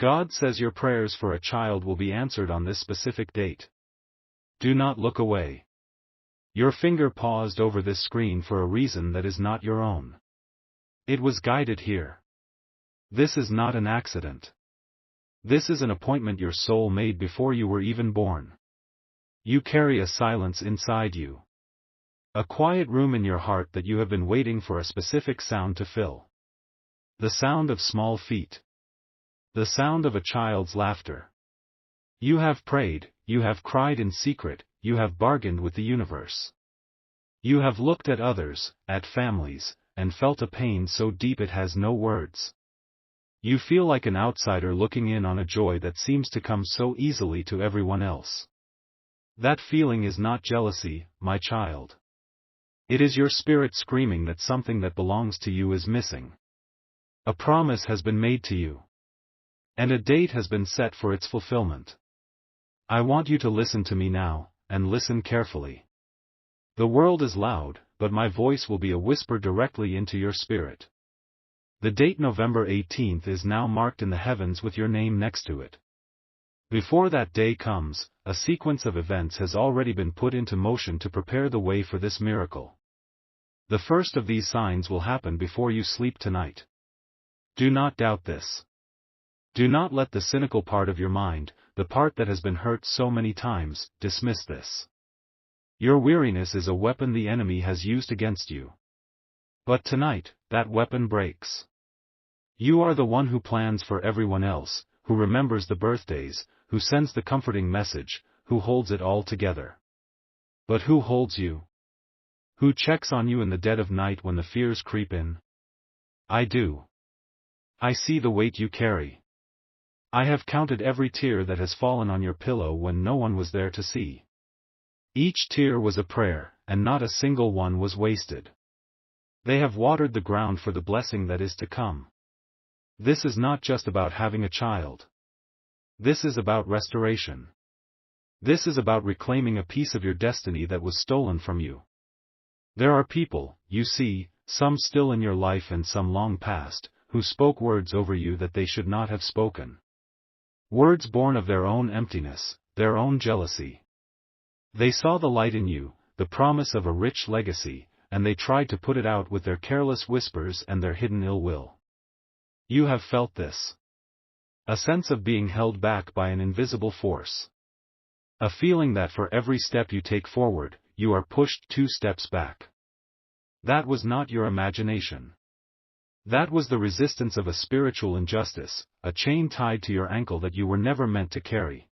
God says your prayers for a child will be answered on this specific date. Do not look away. Your finger paused over this screen for a reason that is not your own. It was guided here. This is not an accident. This is an appointment your soul made before you were even born. You carry a silence inside you. A quiet room in your heart that you have been waiting for a specific sound to fill. The sound of small feet. The sound of a child's laughter. You have prayed, you have cried in secret, you have bargained with the universe. You have looked at others, at families, and felt a pain so deep it has no words. You feel like an outsider looking in on a joy that seems to come so easily to everyone else. That feeling is not jealousy, my child. It is your spirit screaming that something that belongs to you is missing. A promise has been made to you. And a date has been set for its fulfillment. I want you to listen to me now, and listen carefully. The world is loud, but my voice will be a whisper directly into your spirit. The date November 18th is now marked in the heavens with your name next to it. Before that day comes, a sequence of events has already been put into motion to prepare the way for this miracle. The first of these signs will happen before you sleep tonight. Do not doubt this. Do not let the cynical part of your mind, the part that has been hurt so many times, dismiss this. Your weariness is a weapon the enemy has used against you. But tonight, that weapon breaks. You are the one who plans for everyone else, who remembers the birthdays, who sends the comforting message, who holds it all together. But who holds you? Who checks on you in the dead of night when the fears creep in? I do. I see the weight you carry. I have counted every tear that has fallen on your pillow when no one was there to see. Each tear was a prayer, and not a single one was wasted. They have watered the ground for the blessing that is to come. This is not just about having a child. This is about restoration. This is about reclaiming a piece of your destiny that was stolen from you. There are people, you see, some still in your life and some long past, who spoke words over you that they should not have spoken. Words born of their own emptiness, their own jealousy. They saw the light in you, the promise of a rich legacy, and they tried to put it out with their careless whispers and their hidden ill will. You have felt this. A sense of being held back by an invisible force. A feeling that for every step you take forward, you are pushed 2 steps back. That was not your imagination. That was the resistance of a spiritual injustice, a chain tied to your ankle that you were never meant to carry.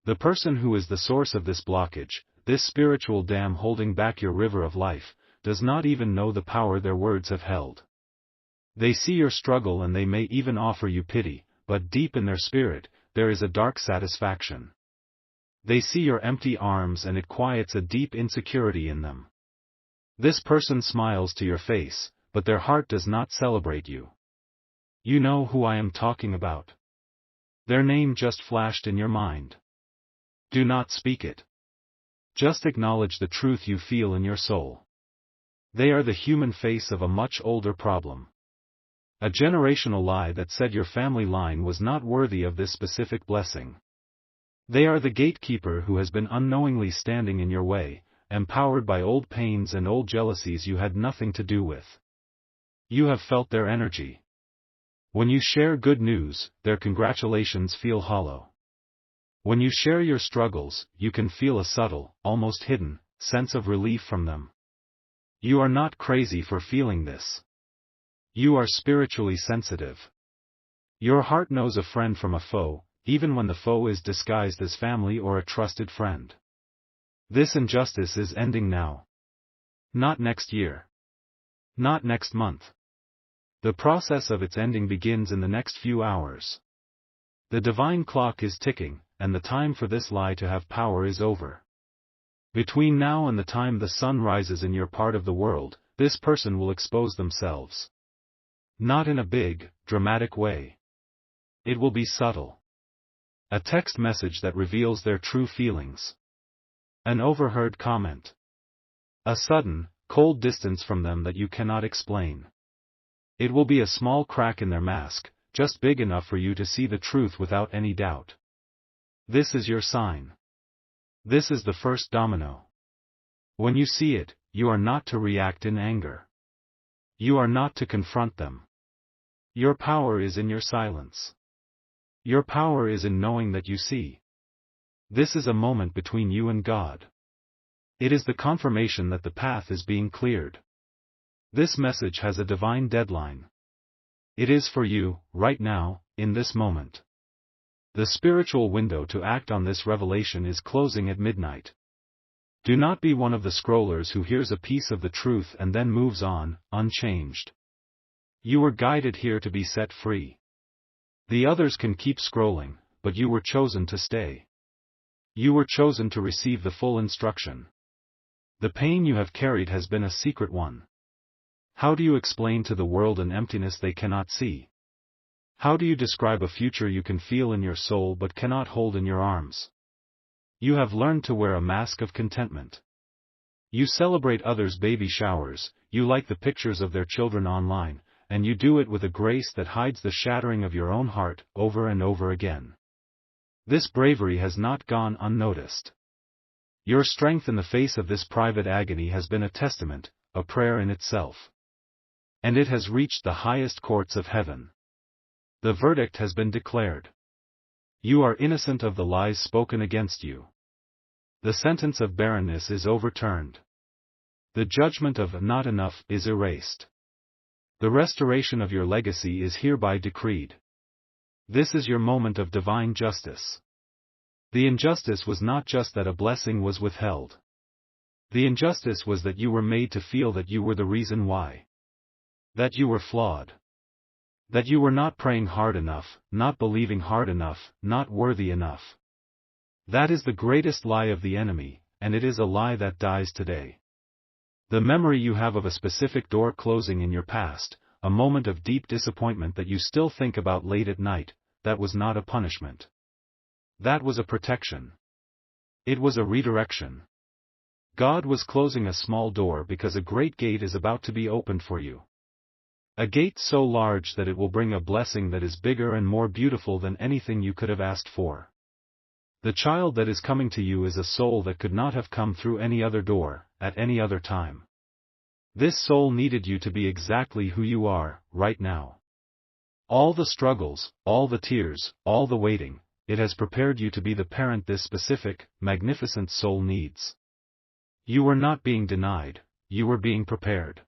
The person who is the source of this blockage, this spiritual dam holding back your river of life, does not even know the power their words have held. They see your struggle and they may even offer you pity, but deep in their spirit, there is a dark satisfaction. They see your empty arms and it quiets a deep insecurity in them. This person smiles to your face, but their heart does not celebrate you. You know who I am talking about. Their name just flashed in your mind. Do not speak it. Just acknowledge the truth you feel in your soul. They are the human face of a much older problem. A generational lie that said your family line was not worthy of this specific blessing. They are the gatekeeper who has been unknowingly standing in your way, empowered by old pains and old jealousies you had nothing to do with. You have felt their energy. When you share good news, their congratulations feel hollow. When you share your struggles, you can feel a subtle, almost hidden, sense of relief from them. You are not crazy for feeling this. You are spiritually sensitive. Your heart knows a friend from a foe, even when the foe is disguised as family or a trusted friend. This injustice is ending now. Not next year. Not next month. The process of its ending begins in the next few hours. The divine clock is ticking, and the time for this lie to have power is over. Between now and the time the sun rises in your part of the world, this person will expose themselves. Not in a big, dramatic way. It will be subtle. A text message that reveals their true feelings. An overheard comment. A sudden, cold distance from them that you cannot explain. It will be a small crack in their mask, just big enough for you to see the truth without any doubt. This is your sign. This is the first domino. When you see it, you are not to react in anger. You are not to confront them. Your power is in your silence. Your power is in knowing that you see. This is a moment between you and God. It is the confirmation that the path is being cleared. This message has a divine deadline. It is for you, right now, in this moment. The spiritual window to act on this revelation is closing at midnight. Do not be one of the scrollers who hears a piece of the truth and then moves on, unchanged. You were guided here to be set free. The others can keep scrolling, but you were chosen to stay. You were chosen to receive the full instruction. The pain you have carried has been a secret one. How do you explain to the world an emptiness they cannot see? How do you describe a future you can feel in your soul but cannot hold in your arms? You have learned to wear a mask of contentment. You celebrate others' baby showers, you like the pictures of their children online, and you do it with a grace that hides the shattering of your own heart, over and over again. This bravery has not gone unnoticed. Your strength in the face of this private agony has been a testament, a prayer in itself. And it has reached the highest courts of heaven. The verdict has been declared. You are innocent of the lies spoken against you. The sentence of barrenness is overturned. The judgment of not enough is erased. The restoration of your legacy is hereby decreed. This is your moment of divine justice. The injustice was not just that a blessing was withheld. The injustice was that you were made to feel that you were the reason why. That you were flawed. That you were not praying hard enough, not believing hard enough, not worthy enough. That is the greatest lie of the enemy, and it is a lie that dies today. The memory you have of a specific door closing in your past, a moment of deep disappointment that you still think about late at night, that was not a punishment. That was a protection. It was a redirection. God was closing a small door because a great gate is about to be opened for you. A gate so large that it will bring a blessing that is bigger and more beautiful than anything you could have asked for. The child that is coming to you is a soul that could not have come through any other door, at any other time. This soul needed you to be exactly who you are, right now. All the struggles, all the tears, all the waiting, it has prepared you to be the parent this specific, magnificent soul needs. You were not being denied, you were being prepared.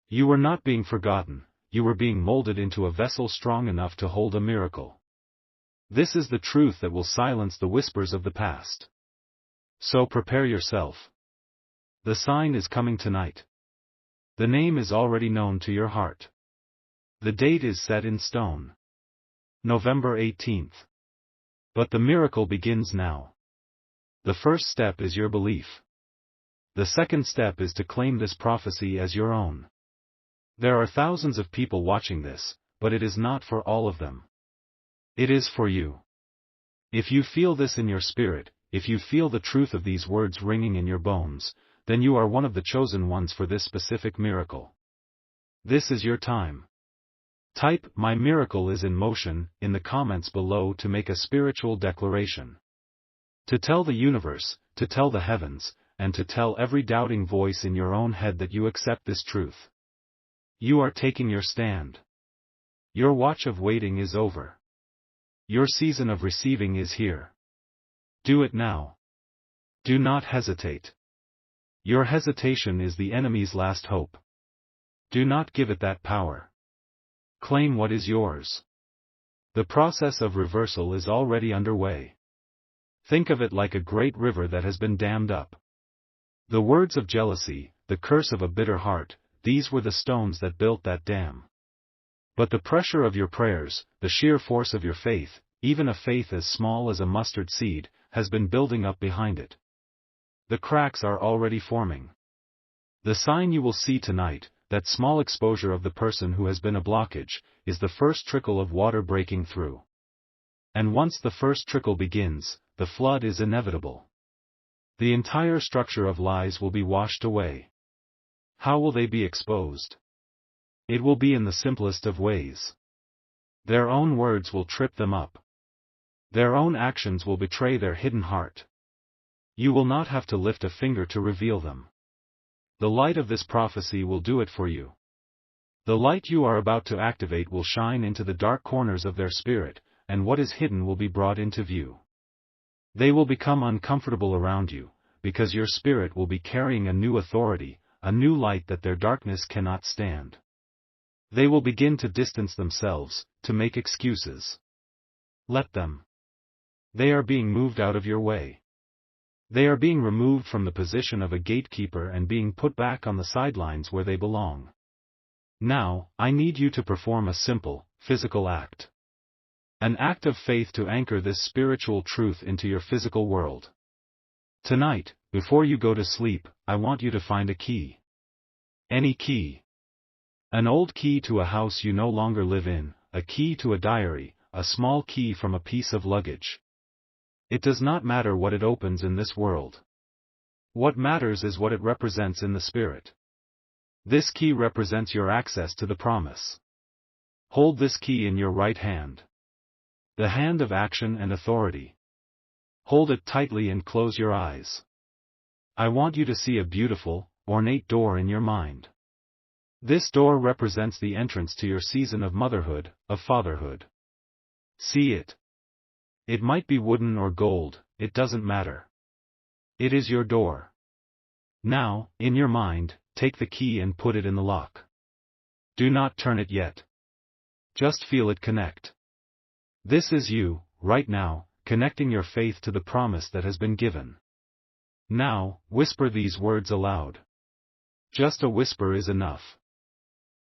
You were not being forgotten, you were being molded into a vessel strong enough to hold a miracle. This is the truth that will silence the whispers of the past. So prepare yourself. The sign is coming tonight. The name is already known to your heart. The date is set in stone. November 18th. But the miracle begins now. The first step is your belief. The second step is to claim this prophecy as your own. There are thousands of people watching this, but it is not for all of them. It is for you. If you feel this in your spirit, if you feel the truth of these words ringing in your bones, then you are one of the chosen ones for this specific miracle. This is your time. Type "My miracle is in motion" in the comments below to make a spiritual declaration. To tell the universe, to tell the heavens, and to tell every doubting voice in your own head that you accept this truth. You are taking your stand. Your watch of waiting is over. Your season of receiving is here. Do it now. Do not hesitate. Your hesitation is the enemy's last hope. Do not give it that power. Claim what is yours. The process of reversal is already underway. Think of it like a great river that has been dammed up. The words of jealousy, the curse of a bitter heart, these were the stones that built that dam. But the pressure of your prayers, the sheer force of your faith, even a faith as small as a mustard seed, has been building up behind it. The cracks are already forming. The sign you will see tonight, that small exposure of the person who has been a blockage, is the first trickle of water breaking through. And once the first trickle begins, the flood is inevitable. The entire structure of lies will be washed away. How will they be exposed? It will be in the simplest of ways. Their own words will trip them up. Their own actions will betray their hidden heart. You will not have to lift a finger to reveal them. The light of this prophecy will do it for you. The light you are about to activate will shine into the dark corners of their spirit, and what is hidden will be brought into view. They will become uncomfortable around you, because your spirit will be carrying a new authority, a new light that their darkness cannot stand. They will begin to distance themselves, to make excuses. Let them. They are being moved out of your way. They are being removed from the position of a gatekeeper and being put back on the sidelines where they belong. Now, I need you to perform a simple, physical act. An act of faith to anchor this spiritual truth into your physical world. Tonight, before you go to sleep, I want you to find a key. Any key. An old key to a house you no longer live in, a key to a diary, a small key from a piece of luggage. It does not matter what it opens in this world. What matters is what it represents in the spirit. This key represents your access to the promise. Hold this key in your right hand. The hand of action and authority. Hold it tightly and close your eyes. I want you to see a beautiful, ornate door in your mind. This door represents the entrance to your season of motherhood, of fatherhood. See it. It might be wooden or gold, it doesn't matter. It is your door. Now, in your mind, take the key and put it in the lock. Do not turn it yet. Just feel it connect. This is you, right now, connecting your faith to the promise that has been given. Now, whisper these words aloud. Just a whisper is enough.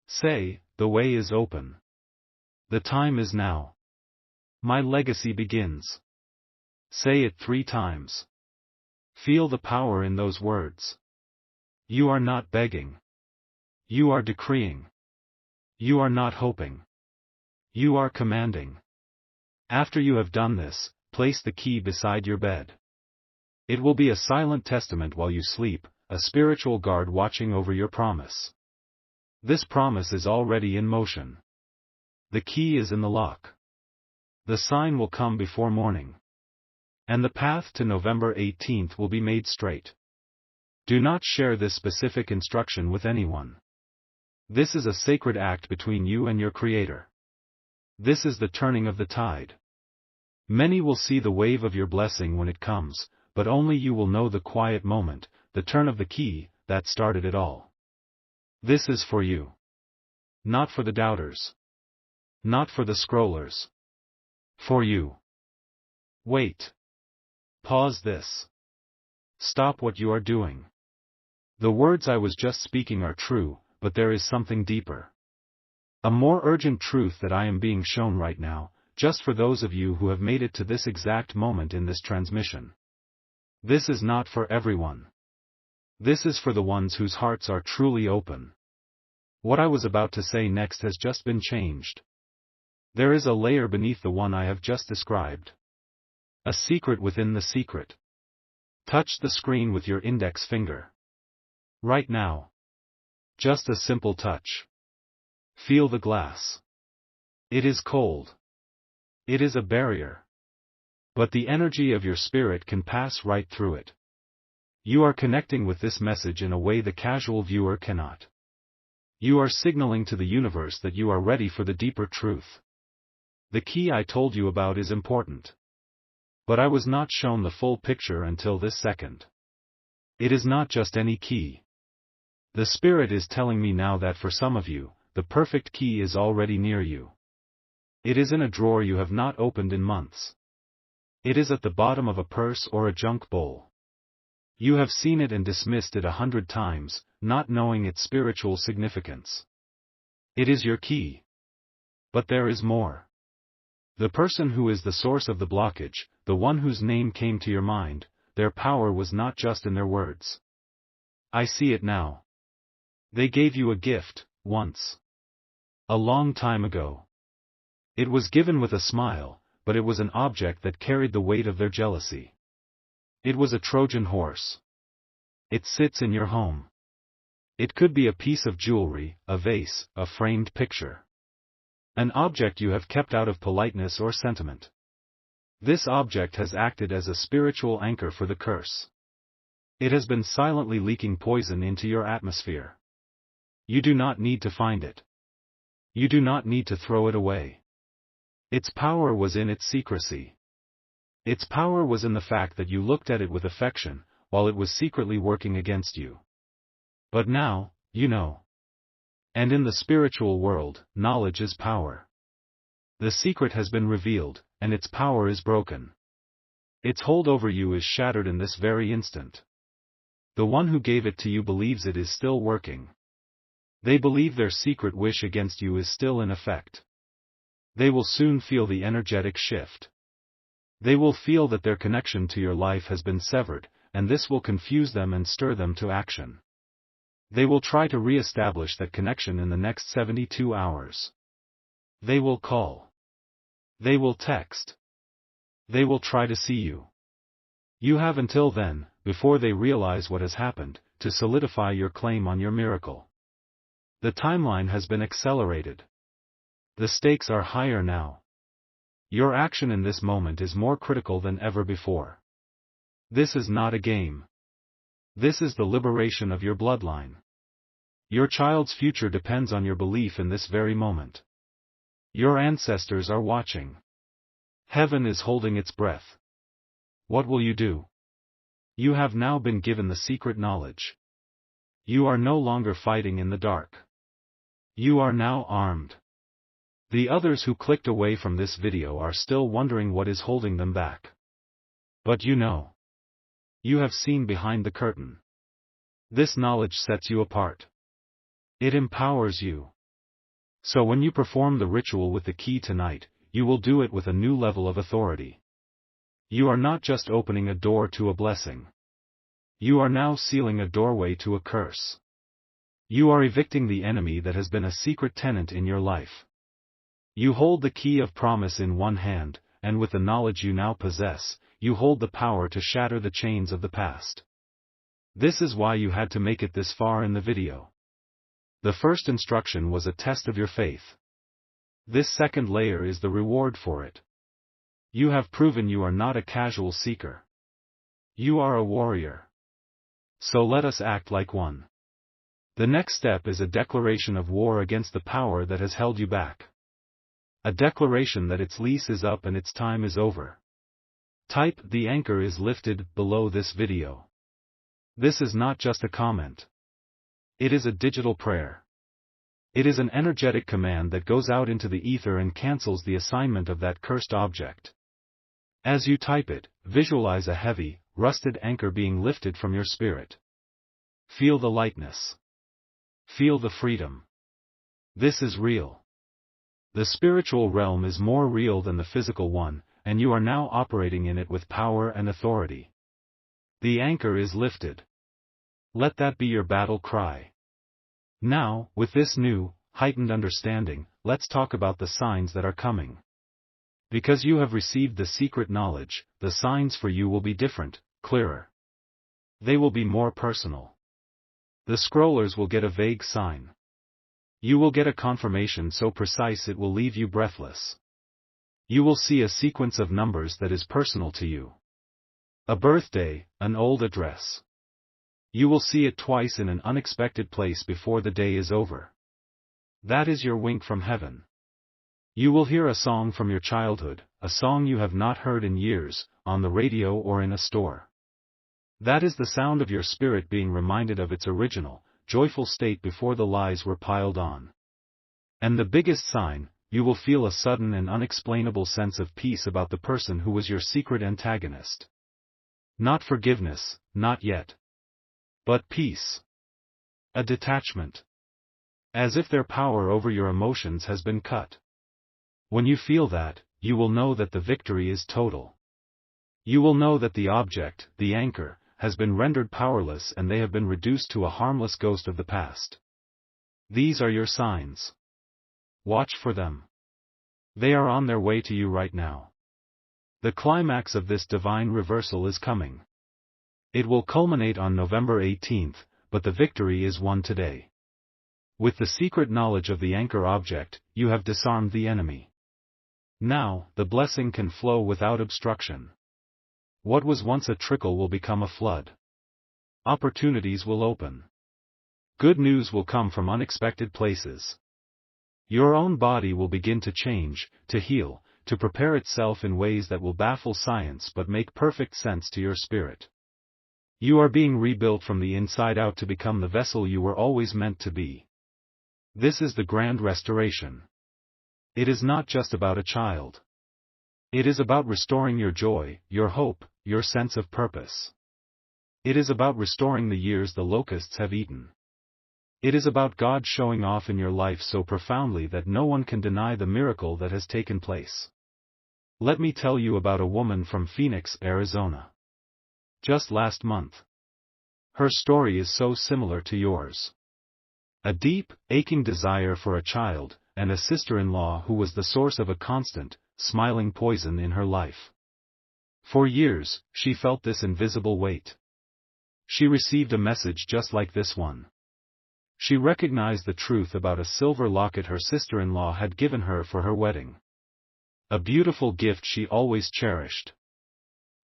Say, the way is open. The time is now. My legacy begins. Say it 3 times. Feel the power in those words. You are not begging. You are decreeing. You are not hoping. You are commanding. After you have done this, place the key beside your bed. It will be a silent testament while you sleep, a spiritual guard watching over your promise. This promise is already in motion. The key is in the lock. The sign will come before morning. And the path to November 18th will be made straight. Do not share this specific instruction with anyone. This is a sacred act between you and your Creator. This is the turning of the tide. Many will see the wave of your blessing when it comes, but only you will know the quiet moment, the turn of the key, that started it all. This is for you. Not for the doubters. Not for the scrollers. For you. Wait. Pause this. Stop what you are doing. The words I was just speaking are true, but there is something deeper. A more urgent truth that I am being shown right now, just for those of you who have made it to this exact moment in this transmission. This is not for everyone. This is for the ones whose hearts are truly open. What I was about to say next has just been changed. There is a layer beneath the one I have just described. A secret within the secret. Touch the screen with your index finger. Right now. Just a simple touch. Feel the glass. It is cold. It is a barrier. But the energy of your spirit can pass right through it. You are connecting with this message in a way the casual viewer cannot. You are signaling to the universe that you are ready for the deeper truth. The key I told you about is important. But I was not shown the full picture until this second. It is not just any key. The Spirit is telling me now that for some of you, the perfect key is already near you. It is in a drawer you have not opened in months. It is at the bottom of a purse or a junk bowl. You have seen it and dismissed it 100 times, not knowing its spiritual significance. It is your key. But there is more. The person who is the source of the blockage, the one whose name came to your mind, their power was not just in their words. I see it now. They gave you a gift, once. A long time ago. It was given with a smile, but it was an object that carried the weight of their jealousy. It was a Trojan horse. It sits in your home. It could be a piece of jewelry, a vase, a framed picture. An object you have kept out of politeness or sentiment. This object has acted as a spiritual anchor for the curse. It has been silently leaking poison into your atmosphere. You do not need to find it. You do not need to throw it away. Its power was in its secrecy. Its power was in the fact that you looked at it with affection, while it was secretly working against you. But now, you know. And in the spiritual world, knowledge is power. The secret has been revealed, and its power is broken. Its hold over you is shattered in this very instant. The one who gave it to you believes it is still working. They believe their secret wish against you is still in effect. They will soon feel the energetic shift. They will feel that their connection to your life has been severed, and this will confuse them and stir them to action. They will try to re-establish that connection in the next 72 hours. They will call. They will text. They will try to see you. You have until then, before they realize what has happened, to solidify your claim on your miracle. The timeline has been accelerated. The stakes are higher now. Your action in this moment is more critical than ever before. This is not a game. This is the liberation of your bloodline. Your child's future depends on your belief in this very moment. Your ancestors are watching. Heaven is holding its breath. What will you do? You have now been given the secret knowledge. You are no longer fighting in the dark. You are now armed. The others who clicked away from this video are still wondering what is holding them back. But you know. You have seen behind the curtain. This knowledge sets you apart. It empowers you. So when you perform the ritual with the key tonight, you will do it with a new level of authority. You are not just opening a door to a blessing. You are now sealing a doorway to a curse. You are evicting the enemy that has been a secret tenant in your life. You hold the key of promise in one hand, and with the knowledge you now possess, you hold the power to shatter the chains of the past. This is why you had to make it this far in the video. The first instruction was a test of your faith. This second layer is the reward for it. You have proven you are not a casual seeker. You are a warrior. So let us act like one. The next step is a declaration of war against the power that has held you back. A declaration that its lease is up and its time is over. Type "The anchor is lifted" below this video. This is not just a comment. It is a digital prayer. It is an energetic command that goes out into the ether and cancels the assignment of that cursed object. As you type it, visualize a heavy, rusted anchor being lifted from your spirit. Feel the lightness. Feel the freedom. This is real. The spiritual realm is more real than the physical one, and you are now operating in it with power and authority. The anchor is lifted. Let that be your battle cry. Now, with this new, heightened understanding, let's talk about the signs that are coming. Because you have received the secret knowledge, the signs for you will be different, clearer. They will be more personal. The scrollers will get a vague sign. You will get a confirmation so precise it will leave you breathless. You will see a sequence of numbers that is personal to you. A birthday, an old address. You will see it twice in an unexpected place before the day is over. That is your wink from heaven. You will hear a song from your childhood, a song you have not heard in years, on the radio or in a store. That is the sound of your spirit being reminded of its original, joyful state before the lies were piled on. And the biggest sign, you will feel a sudden and unexplainable sense of peace about the person who was your secret antagonist. Not forgiveness, not yet. But peace. A detachment. As if their power over your emotions has been cut. When you feel that, you will know that the victory is total. You will know that the object, the anchor, has been rendered powerless and they have been reduced to a harmless ghost of the past. These are your signs. Watch for them. They are on their way to you right now. The climax of this divine reversal is coming. It will culminate on November 18th, but the victory is won today. With the secret knowledge of the anchor object, you have disarmed the enemy. Now, the blessing can flow without obstruction. What was once a trickle will become a flood. Opportunities will open. Good news will come from unexpected places. Your own body will begin to change, to heal, to prepare itself in ways that will baffle science but make perfect sense to your spirit. You are being rebuilt from the inside out to become the vessel you were always meant to be. This is the grand restoration. It is not just about a child. It is about restoring your joy, your hope, your sense of purpose. It is about restoring the years the locusts have eaten. It is about God showing off in your life so profoundly that no one can deny the miracle that has taken place. Let me tell you about a woman from Phoenix, Arizona. Just last month. Her story is so similar to yours. A deep, aching desire for a child, and a sister-in-law who was the source of a constant, smiling poison in her life. For years, she felt this invisible weight. She received a message just like this one. She recognized the truth about a silver locket her sister-in-law had given her for her wedding. A beautiful gift she always cherished.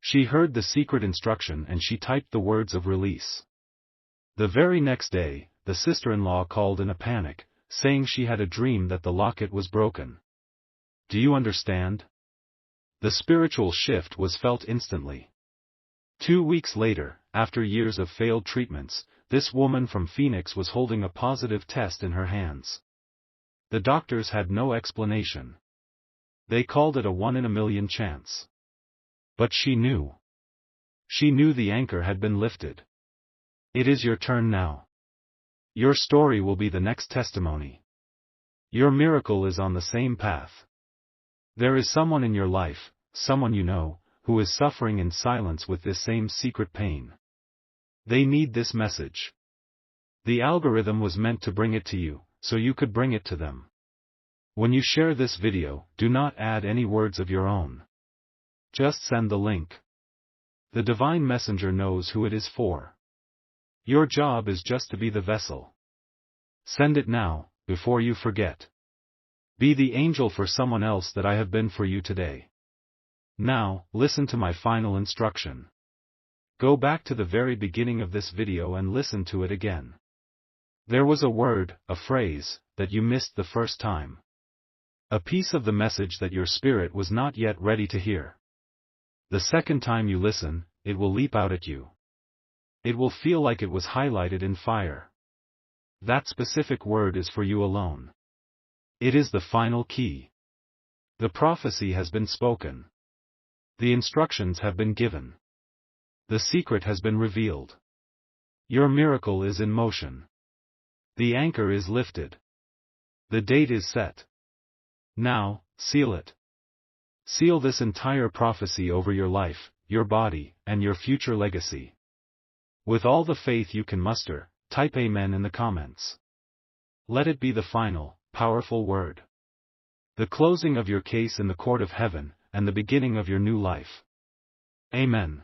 She heard the secret instruction and she typed the words of release. The very next day, the sister-in-law called in a panic, saying she had a dream that the locket was broken. Do you understand? The spiritual shift was felt instantly. 2 weeks later, after years of failed treatments, this woman from Phoenix was holding a positive test in her hands. The doctors had no explanation. They called it a 1 in a million chance. But she knew. She knew the anchor had been lifted. It is your turn now. Your story will be the next testimony. Your miracle is on the same path. There is someone in your life, someone you know, who is suffering in silence with this same secret pain. They need this message. The algorithm was meant to bring it to you, so you could bring it to them. When you share this video, do not add any words of your own. Just send the link. The divine messenger knows who it is for. Your job is just to be the vessel. Send it now, before you forget. Be the angel for someone else that I have been for you today. Now, listen to my final instruction. Go back to the very beginning of this video and listen to it again. There was a word, a phrase, that you missed the first time. A piece of the message that your spirit was not yet ready to hear. The second time you listen, it will leap out at you. It will feel like it was highlighted in fire. That specific word is for you alone. It is the final key. The prophecy has been spoken. The instructions have been given. The secret has been revealed. Your miracle is in motion. The anchor is lifted. The date is set. Now, seal it. Seal this entire prophecy over your life, your body, and your future legacy. With all the faith you can muster, type Amen in the comments. Let it be the final, powerful word. The closing of your case in the court of heaven, and the beginning of your new life. Amen.